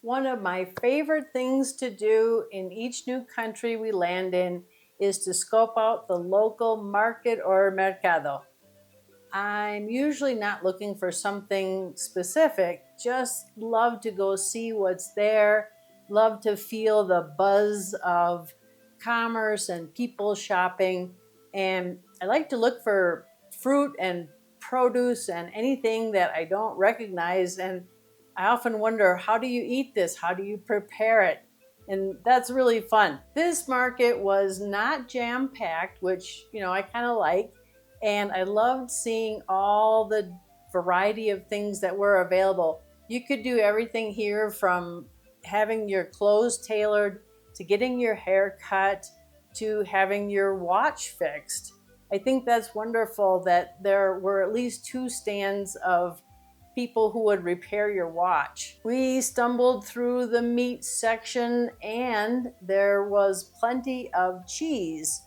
One of my favorite things to do in each new country we land in is to scope out the local market or mercado. I'm usually not looking for something specific, just love to go see what's there, love to feel the buzz of commerce and people shopping. And I like to look for fruit and produce and anything that I don't recognize. And I often wonder, how do you eat this? How do you prepare it? And that's really fun. This market was not jam-packed, which, I kind of like. And I loved seeing all the variety of things that were available. You could do everything here from having your clothes tailored to getting your hair cut to having your watch fixed. I think that's wonderful that there were at least 2 stands of people who would repair your watch. We stumbled through the meat section and there was plenty of cheese.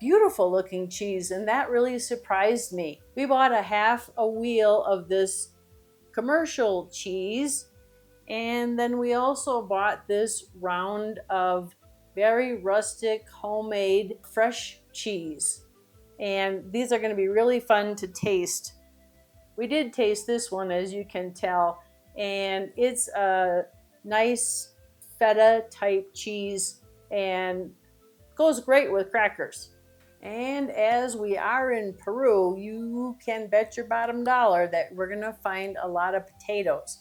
Beautiful looking cheese, and that really surprised me. We bought a half a wheel of this commercial cheese, and then we also bought this round of very rustic, homemade, fresh cheese. And these are going to be really fun to taste. We did taste this one, as you can tell, and it's a nice feta type cheese and goes great with crackers. And as we are in Peru, you can bet your bottom dollar that we're going to find a lot of potatoes.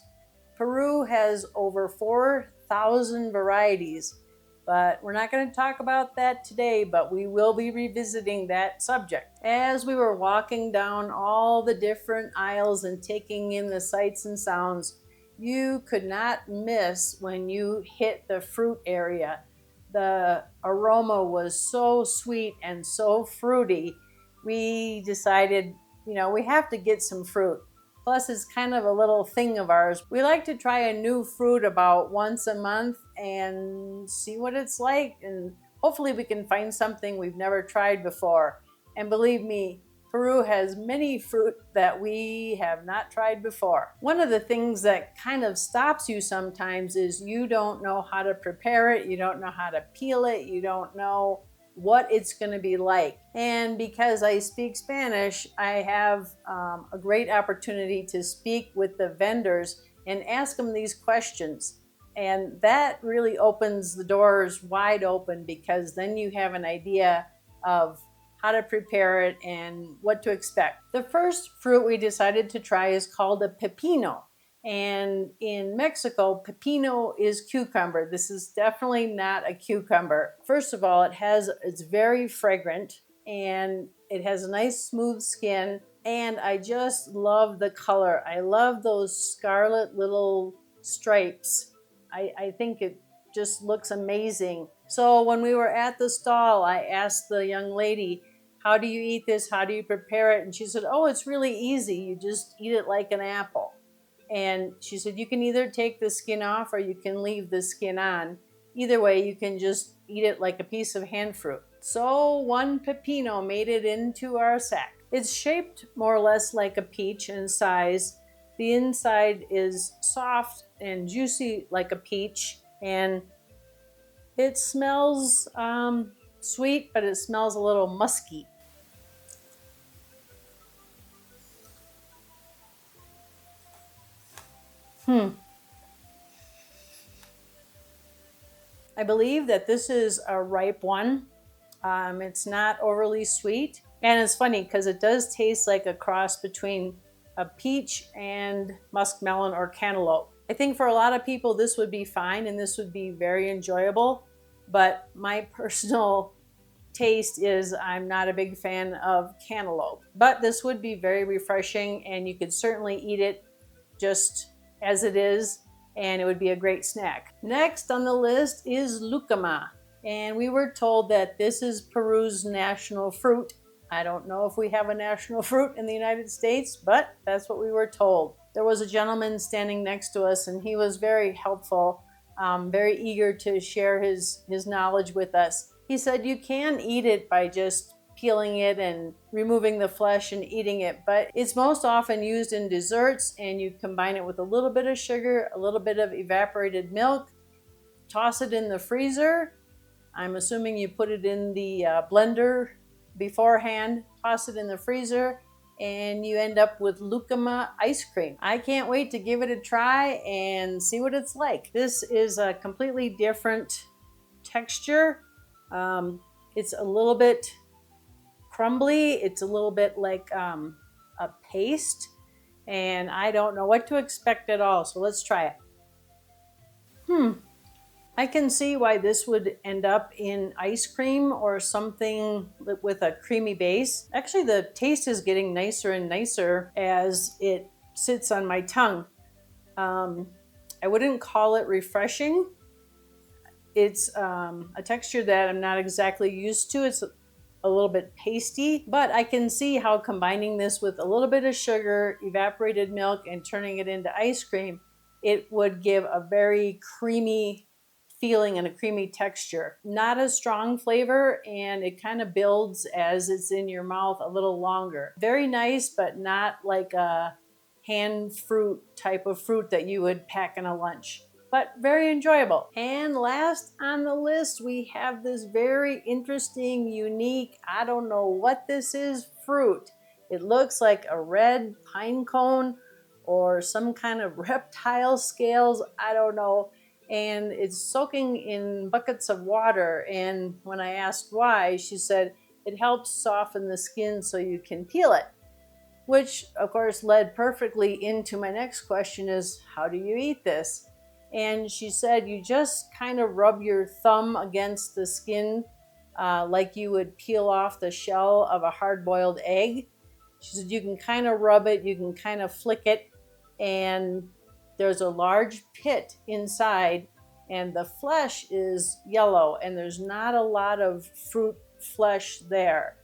Peru has over 4,000 varieties, but we're not going to talk about that today, but we will be revisiting that subject. As we were walking down all the different aisles and taking in the sights and sounds, you could not miss when you hit the fruit area. The aroma was so sweet and so fruity. We decided, we have to get some fruit. Plus, it's kind of a little thing of ours. We like to try a new fruit about once a month and see what it's like. And hopefully we can find something we've never tried before. And believe me, Peru has many fruit that we have not tried before. One of the things that kind of stops you sometimes is you don't know how to prepare it, you don't know how to peel it, you don't know what it's going to be like. And because I speak Spanish, I have a great opportunity to speak with the vendors and ask them these questions. And that really opens the doors wide open, because then you have an idea of how to prepare it and what to expect. The first fruit we decided to try is called a pepino. And in Mexico, pepino is cucumber. This is definitely not a cucumber. First of all, it's very fragrant and it has a nice smooth skin. And I just love the color. I love those scarlet little stripes. I think it just looks amazing. So when we were at the stall, I asked the young lady, how do you eat this? How do you prepare it? And she said, oh, it's really easy. You just eat it like an apple. And she said, you can either take the skin off or you can leave the skin on. Either way, you can just eat it like a piece of hand fruit. So 1 pepino made it into our sack. It's shaped more or less like a peach in size. The inside is soft and juicy like a peach. And it smells sweet, but it smells a little musky. I believe that this is a ripe one. It's not overly sweet. And it's funny because it does taste like a cross between a peach and muskmelon or cantaloupe. I think for a lot of people this would be fine and this would be very enjoyable. But my personal taste is I'm not a big fan of cantaloupe. But this would be very refreshing and you could certainly eat it just as it is, and it would be a great snack. Next on the list is lúcuma, and we were told that this is Peru's national fruit. I don't know if we have a national fruit in the United States, but that's what we were told. There was a gentleman standing next to us, and he was very helpful, very eager to share his knowledge with us. He said you can eat it by just peeling it and removing the flesh and eating it, but it's most often used in desserts, and you combine it with a little bit of sugar, a little bit of evaporated milk, toss it in the freezer. I'm assuming you put it in the blender beforehand, toss it in the freezer, and you end up with lúcuma ice cream. I can't wait to give it a try and see what it's like. This is a completely different texture. It's a little bit crumbly. It's a little bit like a paste, and I don't know what to expect at all. So let's try it. I can see why this would end up in ice cream or something with a creamy base. Actually, the taste is getting nicer and nicer as it sits on my tongue. I wouldn't call it refreshing. It's a texture that I'm not exactly used to. It's a little bit pasty, but I can see how combining this with a little bit of sugar, evaporated milk, and turning it into ice cream, it would give a very creamy feeling and a creamy texture. Not a strong flavor, and it kind of builds as it's in your mouth a little longer. Very nice, but not like a hand fruit type of fruit that you would pack in a lunch, but very enjoyable. And last on the list, we have this very interesting, unique, I don't know what this is, fruit. It looks like a red pine cone or some kind of reptile scales, I don't know. And it's soaking in buckets of water. And when I asked why, she said it helps soften the skin so you can peel it, which of course led perfectly into my next question is, how do you eat this? And she said you just kind of rub your thumb against the skin like you would peel off the shell of a hard-boiled egg. She said you can kind of rub it, you can kind of flick it, and there's a large pit inside, and the flesh is yellow, and there's not a lot of fruit flesh there.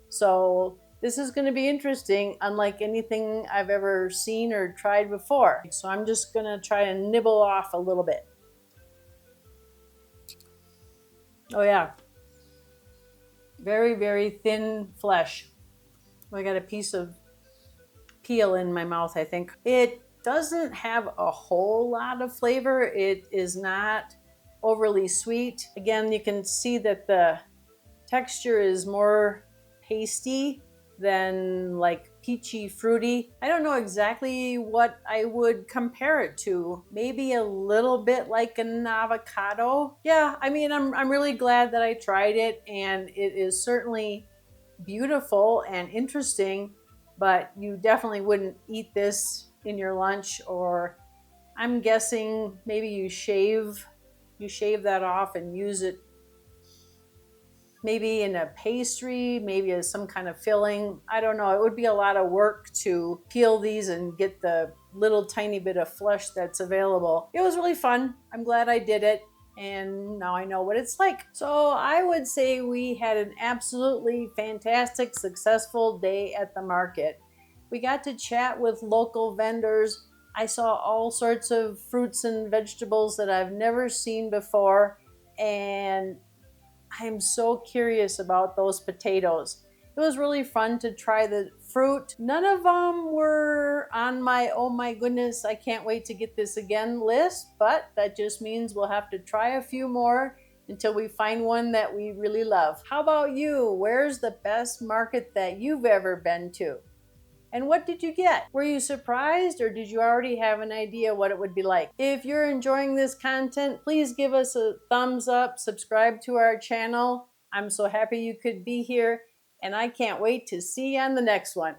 So this is going to be interesting, unlike anything I've ever seen or tried before. So I'm just going to try and nibble off a little bit. Oh yeah, very, very thin flesh. I got a piece of peel in my mouth, I think. It doesn't have a whole lot of flavor. It is not overly sweet. Again, you can see that the texture is more pasty than like peachy fruity. I don't know exactly what I would compare it to. Maybe a little bit like an avocado. Yeah, I mean, I'm really glad that I tried it, and it is certainly beautiful and interesting, but you definitely wouldn't eat this in your lunch, or I'm guessing maybe you shave that off and use it maybe in a pastry, maybe as some kind of filling. I don't know. It would be a lot of work to peel these and get the little tiny bit of flesh that's available. It was really fun. I'm glad I did it, and now I know what it's like. So I would say we had an absolutely fantastic, successful day at the market. We got to chat with local vendors. I saw all sorts of fruits and vegetables that I've never seen before, and I'm so curious about those potatoes. It was really fun to try the fruit. None of them were on my, oh my goodness, I can't wait to get this again list, but that just means we'll have to try a few more until we find one that we really love. How about you? Where's the best market that you've ever been to? And what did you get? Were you surprised, or did you already have an idea what it would be like? If you're enjoying this content, please give us a thumbs up, subscribe to our channel. I'm so happy you could be here, and I can't wait to see you on the next one.